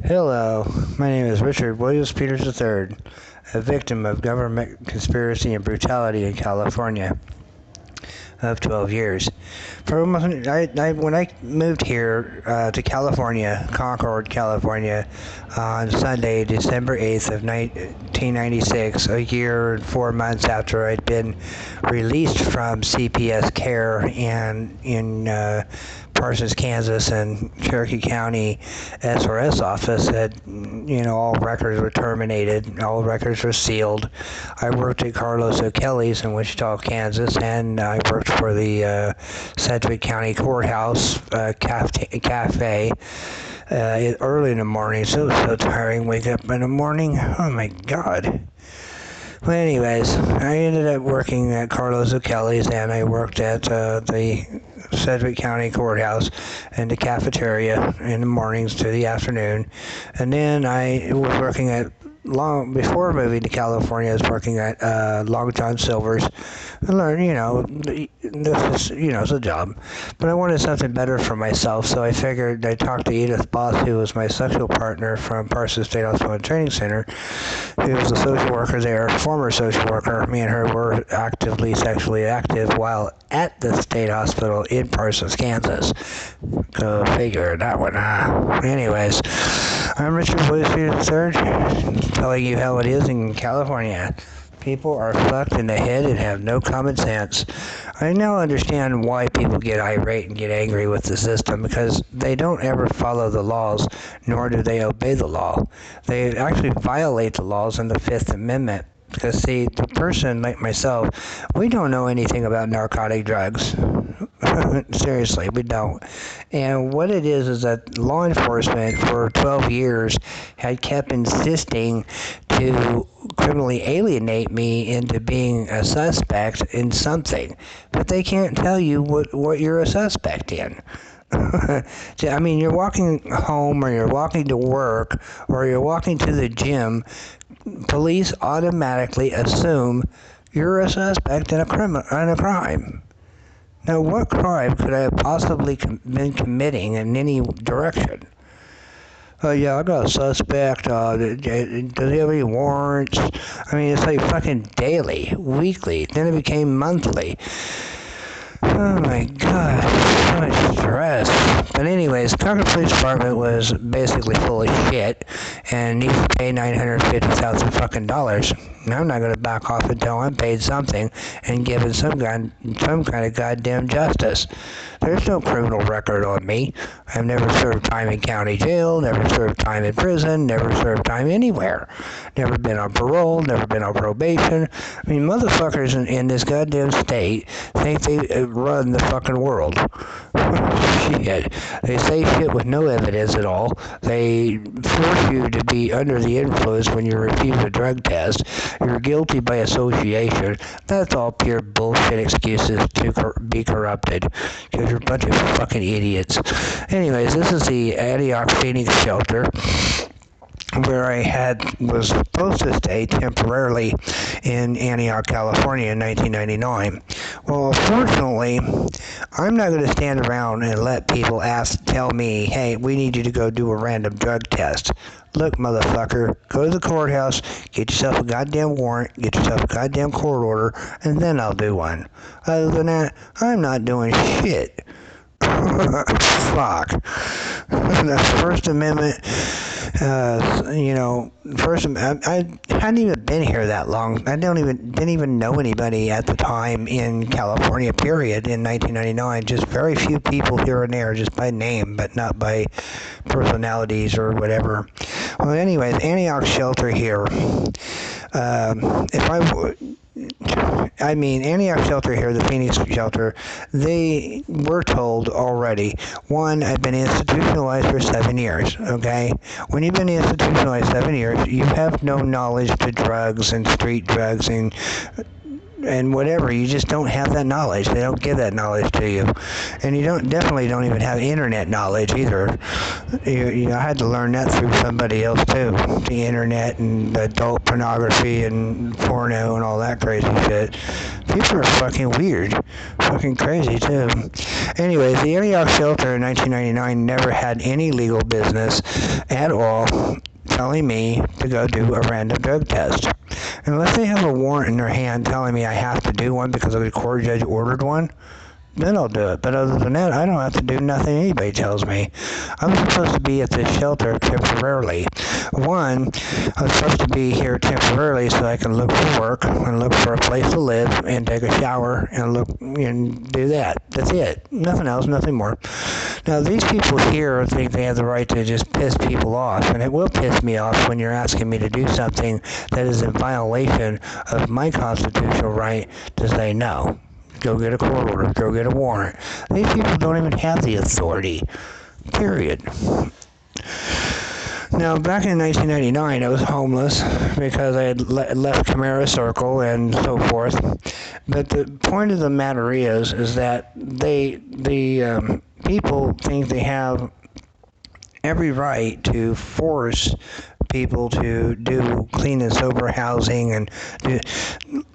Hello, my name is Richard Williams Peters III, a victim of government conspiracy and brutality in California of 12 years. When I moved here to California, Concord, California, on Sunday, December 8th of 1996, a year and 4 months after I'd been released from CPS care in Parsons, Kansas, and Cherokee County SRS office, all records were terminated, all records were sealed. I worked at Carlos O'Kelly's in Wichita, Kansas, and I worked for the Sedgwick County Courthouse cafe early in the morning. So tiring. Wake up in the morning. Oh my God. Well, anyways, I ended up working at Carlos O'Kelly's, and I worked at the Sedgwick County Courthouse in the cafeteria in the mornings to the afternoon. And then I was working at before moving to California, I was working at Long John Silver's. I learned, this is, it's a job. But I wanted something better for myself, so I figured I'd talk to Edith Boss, who was my sexual partner from Parsons State Hospital and Training Center, who was a social worker there, former social worker. Me and her were actively sexually active while at the state hospital in Parsons, Kansas. Go figure that one, huh? Anyways, I'm Richard Williams III, telling you how it is in California. People are fucked in the head and have no common sense. I now understand why people get irate and get angry with the system, because they don't ever follow the laws, nor do they obey the law. They actually violate the laws in the Fifth Amendment. Because, see, the person like myself, we don't know anything about narcotic drugs. Seriously, we don't. And what it is that law enforcement for 12 years had kept insisting to criminally alienate me into being a suspect in something. But they can't tell you what you're a suspect in. I mean, you're walking home, or you're walking to work, or you're walking to the gym. Police automatically assume you're a suspect in a crime. Now, what crime could I have possibly been committing in any direction? Yeah, I got a suspect. Does he have any warrants? I mean, it's like fucking daily, weekly. Then it became monthly. Oh my God, so much stress. But anyways, Concord Police Department was basically full of shit and needs to pay $950,000 fucking dollars. And I'm not going to back off until I'm paid something and given some kind of goddamn justice. There's no criminal record on me. I've never served time in county jail, never served time in prison, never served time anywhere. Never been on parole, never been on probation. I mean, motherfuckers in this goddamn state think they run the fucking world. Shit. They say shit with no evidence at all. They force you to be under the influence when you refuse a drug test. You're guilty by association. That's all pure bullshit excuses to be corrupted. Because you're a bunch of fucking idiots. Anyways, this is the Antioch Phoenix shelter, where I was supposed to stay temporarily in Antioch, California in 1999. Well, fortunately, I'm not going to stand around and let people tell me, hey, we need you to go do a random drug test. Look, motherfucker, go to the courthouse, get yourself a goddamn warrant, get yourself a goddamn court order, and then I'll do one. Other than that, I'm not doing shit. Fuck. That's First Amendment. I hadn't even been here that long. I didn't even know anybody at the time in California, period, in 1999. Just very few people here and there, just by name, but not by personalities or whatever. Well, anyways, Antioch shelter here. Antioch shelter here, the Phoenix shelter, they were told already, one, I've been institutionalized for 7 years, okay? When you've been institutionalized 7 years, you have no knowledge to drugs and street drugs and whatever. You just don't have that knowledge. They don't give that knowledge to you. And you definitely don't even have internet knowledge either. I had to learn that through somebody else too. The internet and adult pornography and porno and all that crazy shit. people are fucking weird. Fucking crazy, too. Anyways, the Antioch shelter in 1999 never had any legal business at all telling me to go do a random drug test. Unless they have a warrant in their hand telling me I have to do one because the court judge ordered one, then I'll do it. But other than that, I don't have to do nothing anybody tells me. I'm supposed to be at this shelter temporarily. One, I'm supposed to be here temporarily so I can look for work and look for a place to live and take a shower and look and do that. That's it. Nothing else, nothing more. Now, these people here think they have the right to just piss people off, and it will piss me off when you're asking me to do something that is in violation of my constitutional right to say no. Go get a court order, go get a warrant. These people don't even have the authority, period. Now, back in 1999, I was homeless because I had left Camara Circle and so forth. But the point of the matter is that the people think they have every right to force people to do clean and sober housing and do.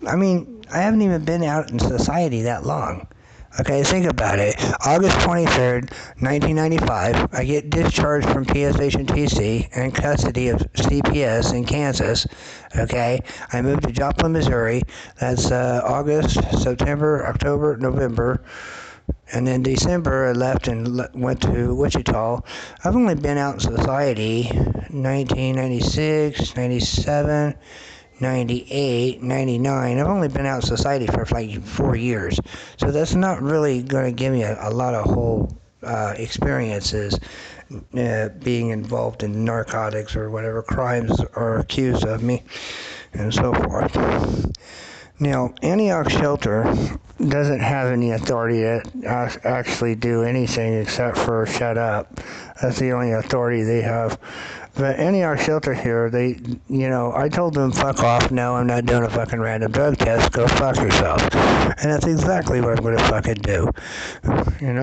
I mean, I haven't even been out in society that long. Okay, think about it. August 23rd, 1995, I get discharged from PS Station TC in custody of CPS in Kansas. Okay, I moved to Joplin, Missouri. That's August, September, October, November. And then December, I left and went to Wichita. I've only been out in society 1996, 97, 98, 99. I've only been out in society for like 4 years. So that's not really going to give me a lot of whole experiences being involved in narcotics or whatever crimes are accused of me and so forth. Now, Antioch Shelter doesn't have any authority to actually do anything except for shut up. That's the only authority they have. But Antioch Shelter here, I told them, fuck off, no, I'm not doing a fucking random drug test, go fuck yourself. And that's exactly what I'm going to fucking do.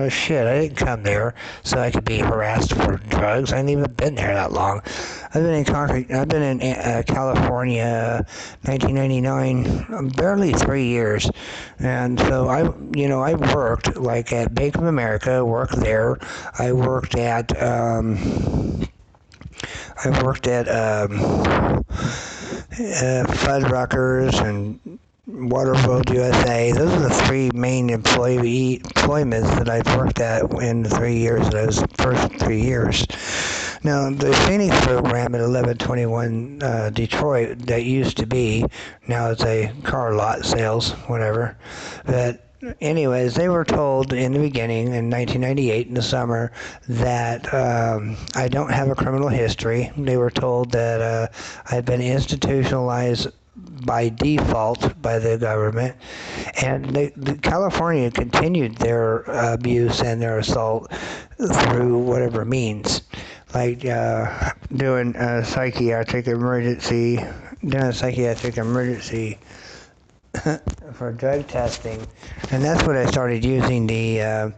Shit, I didn't come there so I could be harassed for drugs. I ain't even been there that long. I've been in Concord, I've been in California, 1999, barely 3 years. And so I worked like at Bank of America, worked there. I worked at Fuddruckers and Waterworld USA. Those are the three main employments that I've worked at in the 3 years, those first 3 years. Now, the Phoenix program at 1121 Detroit, that used to be, now it's a car lot sales, whatever. But anyways, they were told in the beginning, in 1998, in the summer, that I don't have a criminal history. They were told that I've been institutionalized by default by the government, and California continued their abuse and their assault through whatever means, like doing a psychiatric emergency for drug testing. And that's when I started using the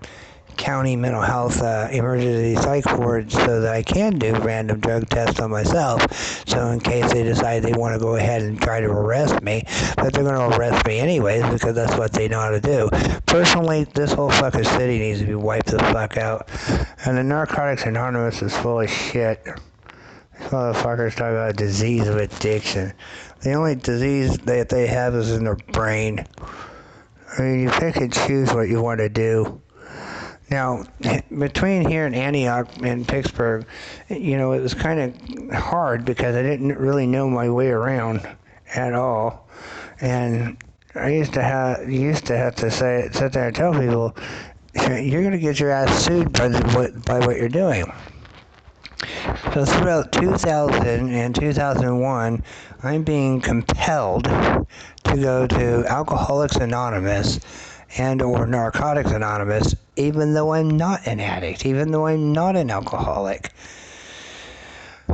county mental health emergency psych ward so that I can do random drug tests on myself, so in case they decide they want to go ahead and try to arrest me. But they're going to arrest me anyways because that's what they know how to do. Personally, this whole fucking city needs to be wiped the fuck out. And the Narcotics Anonymous is full of shit. These motherfuckers talk about a disease of addiction. The only disease that they have is in their brain. I mean, you pick and choose what you want to do. Now, between here and Antioch and Pittsburgh, it was kind of hard because I didn't really know my way around at all. And I used to have to sit there and tell people, you're going to get your ass sued by what you're doing. So throughout 2000 and 2001, I'm being compelled to go to Alcoholics Anonymous and or Narcotics Anonymous, even though I'm not an addict, even though I'm not an alcoholic.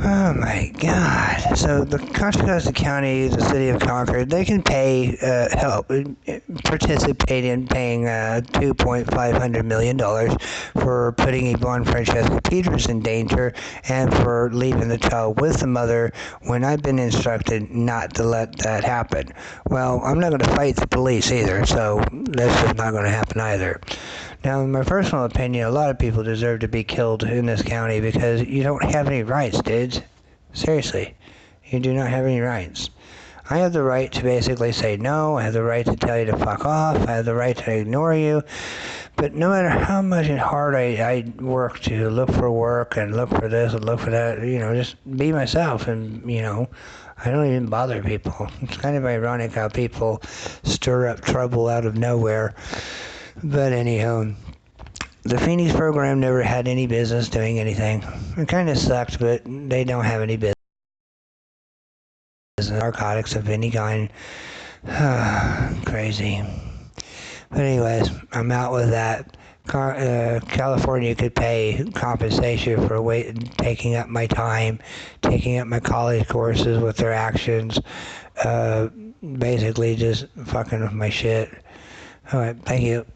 Oh my God. So the Contra Costa County, the city of Concord, they can pay, participate in paying $2.5 million for putting Yvonne Francesca Peters in danger and for leaving the child with the mother when I've been instructed not to let that happen. Well, I'm not going to fight the police either, so that's just not going to happen either. Now, in my personal opinion, a lot of people deserve to be killed in this county because you don't have any rights, dudes. Seriously, you do not have any rights. I have the right to basically say no. I have the right to tell you to fuck off. I have the right to ignore you. But no matter how much hard I work to look for work and look for this and look for that, just be myself and, I don't even bother people. It's kind of ironic how people stir up trouble out of nowhere. But anyhow, the Phoenix program never had any business doing anything. It kind of sucked, but they don't have any business. Narcotics of any kind. Crazy. But anyways, I'm out with that. California could pay compensation for taking up my time, taking up my college courses with their actions, basically just fucking with my shit. Alright, thank you.